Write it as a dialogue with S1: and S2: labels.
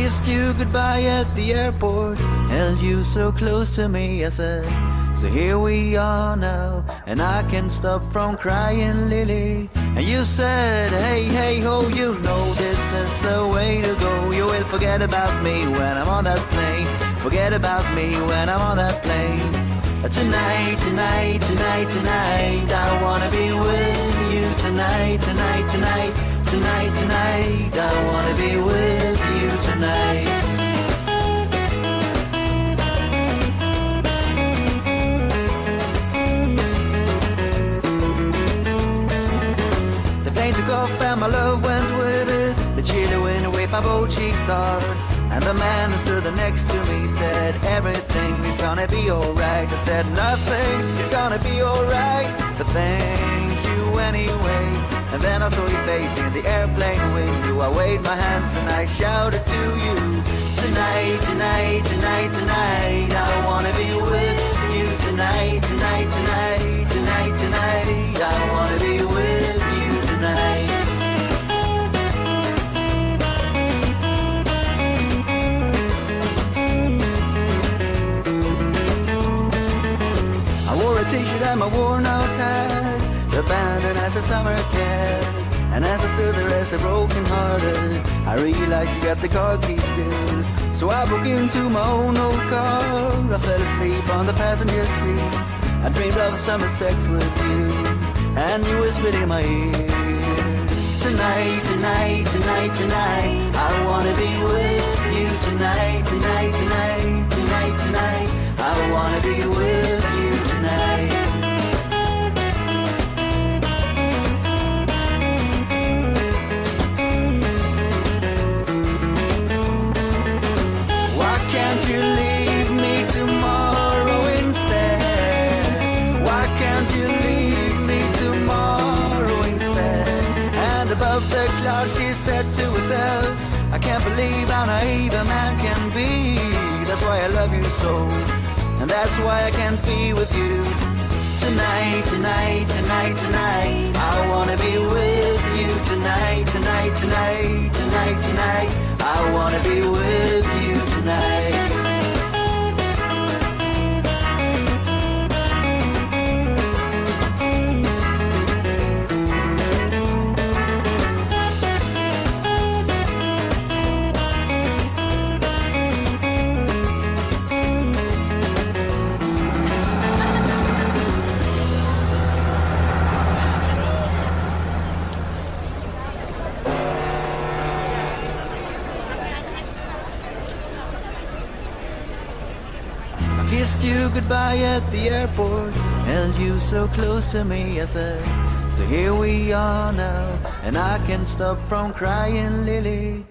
S1: kissed you goodbye at the airport, held you so close to me, I said, so here we are now, and I can't stop from crying, Lily. And you said, hey, hey, ho, you know this is the way to go. You will forget about me when I'm on that plane. Forget about me when I'm on that plane. Tonight, tonight, tonight, tonight, I wanna be with you tonight, tonight, tonight, tonight, tonight, I wanna be with you tonight. The plane took off and my love went with it. The chilly wind waved my both cheeks hard, and the man who stood next to me said, everything is gonna be alright. I said, nothing is gonna be alright, but thank you anyway. And then I saw your face in the airplane window. I waved my hands and I shouted to you, tonight, tonight, tonight, tonight, I wanna be with you tonight, tonight, tonight, tonight, tonight, I wanna be with you tonight. A t-shirt and my worn-out hat, abandoned as a summer cat. And as I stood there as a broken-hearted, I realized you got the car keys still. So I broke into my own old car. I fell asleep on the passenger seat. I dreamed of summer sex with you, and you whispered in my ear, tonight, tonight, tonight, tonight, I wanna be with you tonight, tonight, tonight, tonight, tonight, I wanna be with you tonight. Why can't you leave me tomorrow instead? Why can't you leave me tomorrow instead? And above the clouds she said to herself, I can't believe how naive a man can be. That's why I love you so, and that's why I can't be with you tonight, tonight, tonight, tonight, I wanna be with you tonight, tonight, tonight, tonight, tonight, I wanna be with you tonight. Kissed you goodbye at the airport, held you so close to me, I said, so here we are now, and I can't stop from crying, Lily.